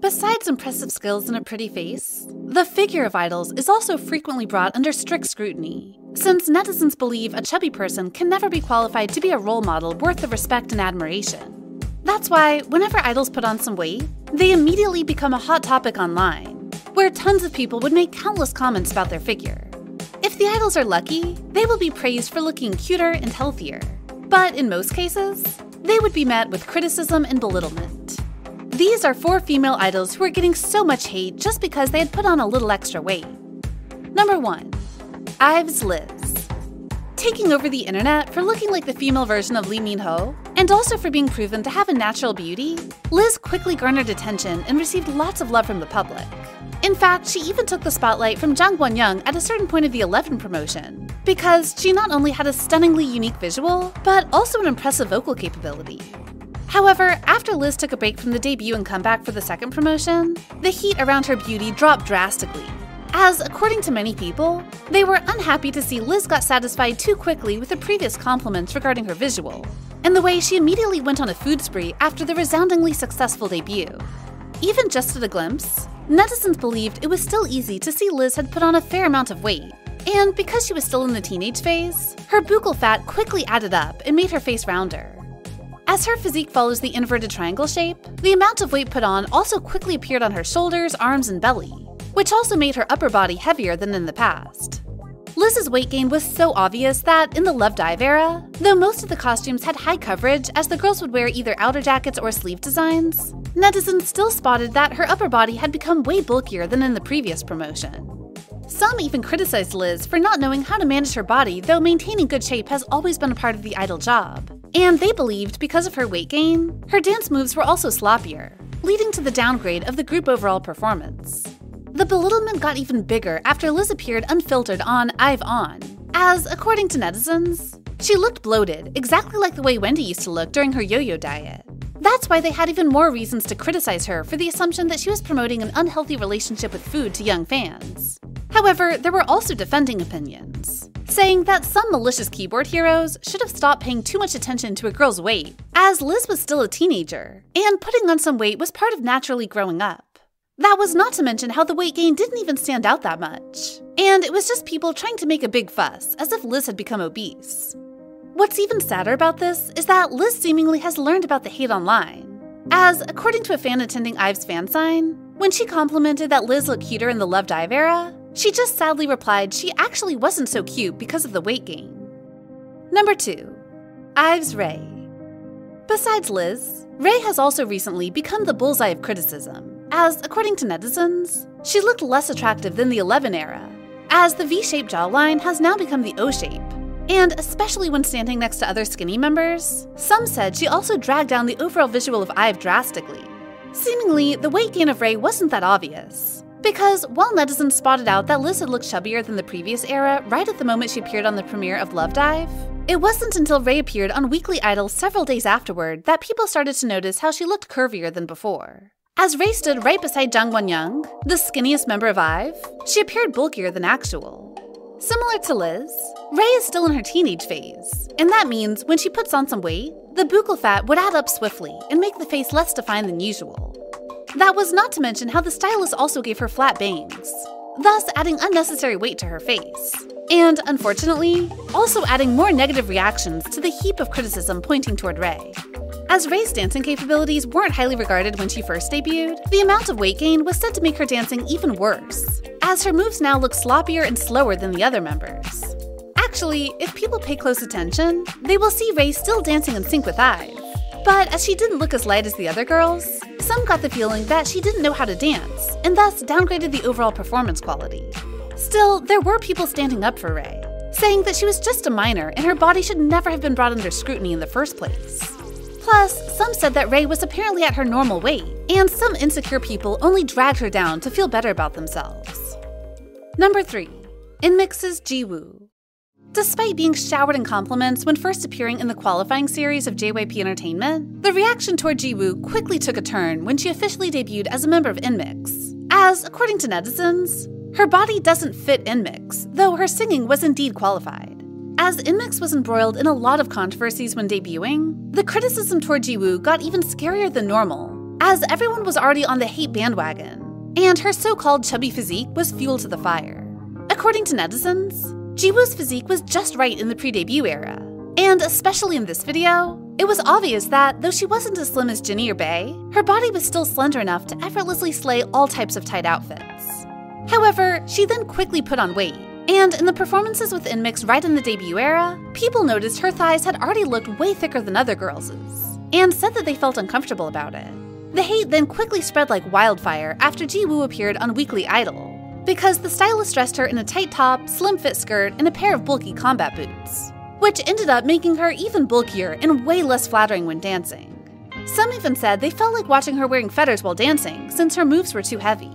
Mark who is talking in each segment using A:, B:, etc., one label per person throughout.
A: Besides impressive skills and a pretty face, the figure of idols is also frequently brought under strict scrutiny, since netizens believe a chubby person can never be qualified to be a role model worth the respect and admiration. That's why, whenever idols put on some weight, they immediately become a hot topic online, where tons of people would make countless comments about their figure. If the idols are lucky, they will be praised for looking cuter and healthier, but in most cases, they would be met with criticism and belittlement. These are 4 female idols who are getting so much hate just because they had put on a little extra weight. Number 1. IZONE Liz. Taking over the internet for looking like the female version of Lee Min-ho, and also for being proven to have a natural beauty, Liz quickly garnered attention and received lots of love from the public. In fact, she even took the spotlight from Jang Won-young at a certain point of the 11 promotion, because she not only had a stunningly unique visual, but also an impressive vocal capability. However, after Liz took a break from the debut and comeback for the second promotion, the heat around her beauty dropped drastically, as, according to many people, they were unhappy to see Liz got satisfied too quickly with the previous compliments regarding her visual, and the way she immediately went on a food spree after the resoundingly successful debut. Even just at a glimpse, netizens believed it was still easy to see Liz had put on a fair amount of weight, and because she was still in the teenage phase, her buccal fat quickly added up and made her face rounder. As her physique follows the inverted triangle shape, the amount of weight put on also quickly appeared on her shoulders, arms, and belly, which also made her upper body heavier than in the past. Liz's weight gain was so obvious that, in the Love Dive era, though most of the costumes had high coverage as the girls would wear either outer jackets or sleeve designs, netizens still spotted that her upper body had become way bulkier than in the previous promotion. Some even criticized Liz for not knowing how to manage her body, though maintaining good shape has always been a part of the idol job. And they believed because of her weight gain, her dance moves were also sloppier, leading to the downgrade of the group overall performance. The belittlement got even bigger after Liz appeared unfiltered on IZONE, as, according to netizens, she looked bloated, exactly like the way Wendy used to look during her yo-yo diet. That's why they had even more reasons to criticize her for the assumption that she was promoting an unhealthy relationship with food to young fans. However, there were also defending opinions, saying that some malicious keyboard heroes should have stopped paying too much attention to a girl's weight, as Liz was still a teenager, and putting on some weight was part of naturally growing up. That was not to mention how the weight gain didn't even stand out that much, and it was just people trying to make a big fuss, as if Liz had become obese. What's even sadder about this is that Liz seemingly has learned about the hate online, as, according to a fan attending IVE's fan sign, when she complimented that Liz looked cuter in the Love Dive era, she just sadly replied she actually wasn't so cute because of the weight gain. Number 2. IZONE Rae. Besides Liz, Rae has also recently become the bullseye of criticism, as, according to netizens, she looked less attractive than the 11 era, as the V-shaped jawline has now become the O shape. And especially when standing next to other skinny members, some said she also dragged down the overall visual of IVE drastically. Seemingly, the weight gain of Rae wasn't that obvious, because while netizens spotted out that Liz had looked chubbier than the previous era right at the moment she appeared on the premiere of Love Dive, it wasn't until Rae appeared on Weekly Idol several days afterward that people started to notice how she looked curvier than before. As Rae stood right beside Jang Won-young, the skinniest member of IVE, she appeared bulkier than actual. Similar to Liz, Rae is still in her teenage phase, and that means when she puts on some weight, the buccal fat would add up swiftly and make the face less defined than usual. That was not to mention how the stylist also gave her flat bangs, thus adding unnecessary weight to her face, and unfortunately, also adding more negative reactions to the heap of criticism pointing toward Rae. As Rae's dancing capabilities weren't highly regarded when she first debuted, the amount of weight gain was said to make her dancing even worse, as her moves now look sloppier and slower than the other members. Actually, if people pay close attention, they will see Rae still dancing in sync with IVE. But as she didn't look as light as the other girls, some got the feeling that she didn't know how to dance, and thus downgraded the overall performance quality. Still, there were people standing up for Rae, saying that she was just a minor and her body should never have been brought under scrutiny in the first place. Plus, some said that Rae was apparently at her normal weight, and some insecure people only dragged her down to feel better about themselves. Number 3. INMIX's Jiwoo. Despite being showered in compliments when first appearing in the qualifying series of JYP Entertainment, the reaction toward Jiwoo quickly took a turn when she officially debuted as a member of INMIX, as, according to netizens, her body doesn't fit INMIX, though her singing was indeed qualified. As INMIX was embroiled in a lot of controversies when debuting, the criticism toward Jiwoo got even scarier than normal, as everyone was already on the hate bandwagon, and her so-called chubby physique was fuel to the fire. According to netizens, Jiwoo's physique was just right in the pre-debut era, and especially in this video, it was obvious that though she wasn't as slim as Jinny or Bae, her body was still slender enough to effortlessly slay all types of tight outfits. However, she then quickly put on weight, and in the performances with Inmix right in the debut era, people noticed her thighs had already looked way thicker than other girls', and said that they felt uncomfortable about it. The hate then quickly spread like wildfire after Jiwoo appeared on Weekly Idol, because the stylist dressed her in a tight top, slim-fit skirt, and a pair of bulky combat boots, which ended up making her even bulkier and way less flattering when dancing. Some even said they felt like watching her wearing feathers while dancing since her moves were too heavy.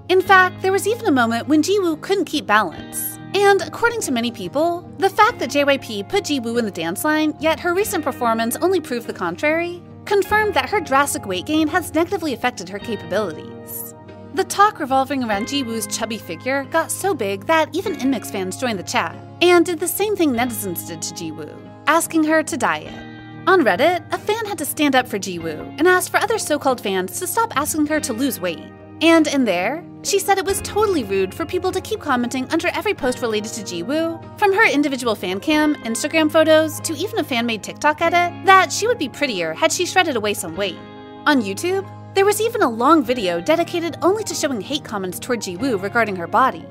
A: In fact, there was even a moment when Jiwoo couldn't keep balance, and according to many people, the fact that JYP put Jiwoo in the dance line, yet her recent performance only proved the contrary, confirmed that her drastic weight gain has negatively affected her capabilities. The talk revolving around Jiwoo's chubby figure got so big that even Inmix fans joined the chat, and did the same thing netizens did to Jiwoo, asking her to diet. On Reddit, a fan had to stand up for Jiwoo and asked for other so-called fans to stop asking her to lose weight. And in there, she said it was totally rude for people to keep commenting under every post related to Jiwoo, from her individual fan cam, Instagram photos, to even a fan-made TikTok edit, that she would be prettier had she shredded away some weight. On YouTube, there was even a long video dedicated only to showing hate comments toward Jiwoo regarding her body,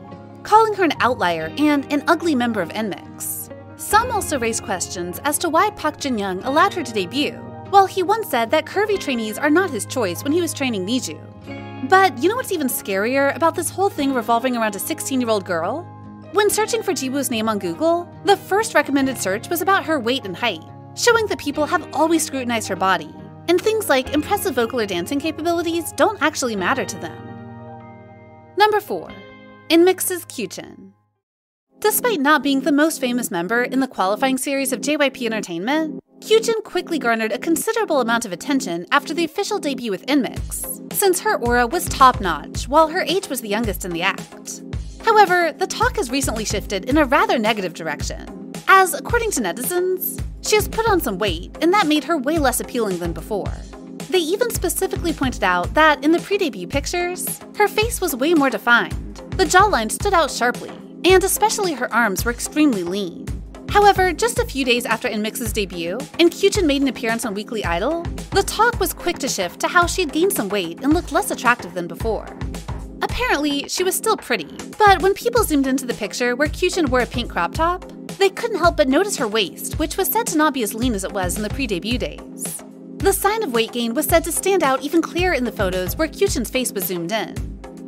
A: calling her an outlier and an ugly member of Inmix. Some also raised questions as to why Park Jin-young allowed her to debut, while he once said that curvy trainees are not his choice when he was training Niju. But you know what's even scarier about this whole thing revolving around a 16-year-old girl? When searching for Jiwoo's name on Google, the first recommended search was about her weight and height, showing that people have always scrutinized her body, and things like impressive vocal or dancing capabilities don't actually matter to them. Number 4. Inmix's Kyuchin. Despite not being the most famous member in the qualifying series of JYP Entertainment, Kyuchin quickly garnered a considerable amount of attention after the official debut with Inmix, since her aura was top-notch, while her age was the youngest in the act. However, the talk has recently shifted in a rather negative direction, as, according to netizens, she has put on some weight, and that made her way less appealing than before. They even specifically pointed out that in the pre-debut pictures, her face was way more defined, the jawline stood out sharply, and especially her arms were extremely lean. However, just a few days after Inmix's debut, and Kyuchin made an appearance on Weekly Idol, the talk was quick to shift to how she had gained some weight and looked less attractive than before. Apparently, she was still pretty, but when people zoomed into the picture where Kyuchin wore a pink crop top, they couldn't help but notice her waist, which was said to not be as lean as it was in the pre-debut days. The sign of weight gain was said to stand out even clearer in the photos where Kyuchin's face was zoomed in.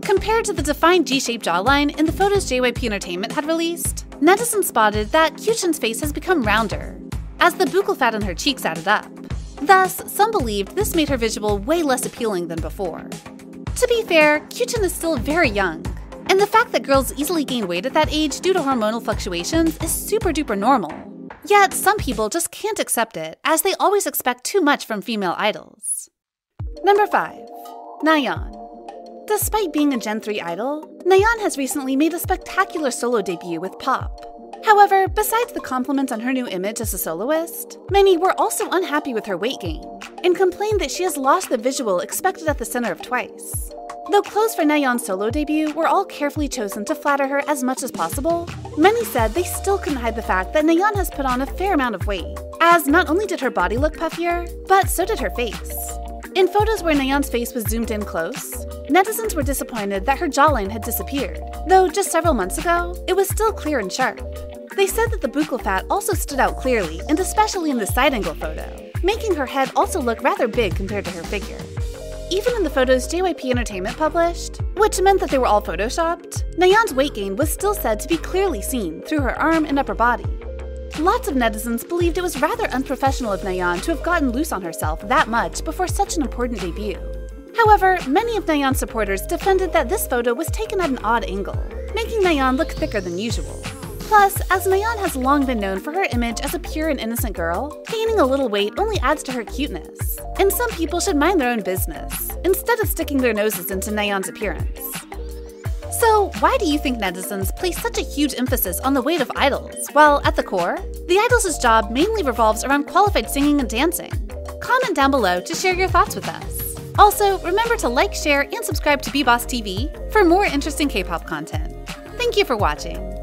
A: Compared to the defined G-shaped jawline in the photos JYP Entertainment had released, netizens spotted that Kyuchin's face has become rounder, as the buccal fat on her cheeks added up. Thus, some believed this made her visual way less appealing than before. To be fair, Kyuchin is still very young, and the fact that girls easily gain weight at that age due to hormonal fluctuations is super duper normal. Yet, some people just can't accept it, as they always expect too much from female idols. Number 5. Nyan. Despite being a Gen 3 idol, Nyan has recently made a spectacular solo debut with Pop. However, besides the compliments on her new image as a soloist, many were also unhappy with her weight gain, and complained that she has lost the visual expected at the center of Twice. Though clothes for Nyan's solo debut were all carefully chosen to flatter her as much as possible, many said they still couldn't hide the fact that Nyan has put on a fair amount of weight, as not only did her body look puffier, but so did her face. In photos where Nyan's face was zoomed in close, netizens were disappointed that her jawline had disappeared, though just several months ago, it was still clear and sharp. They said that the buccal fat also stood out clearly, and especially in the side-angle photo, making her head also look rather big compared to her figure. Even in the photos JYP Entertainment published, which meant that they were all photoshopped, Nyan's weight gain was still said to be clearly seen through her arm and upper body. Lots of netizens believed it was rather unprofessional of Nyan to have gotten loose on herself that much before such an important debut. However, many of Nyan's supporters defended that this photo was taken at an odd angle, making Nyan look thicker than usual. Plus, as Nyan has long been known for her image as a pure and innocent girl, gaining a little weight only adds to her cuteness, and some people should mind their own business, instead of sticking their noses into Nyan's appearance. So, why do you think netizens place such a huge emphasis on the weight of idols, while at the core, the idols' job mainly revolves around qualified singing and dancing? Comment down below to share your thoughts with us. Also, remember to like, share, and subscribe to BeBoss TV for more interesting K-pop content. Thank you for watching!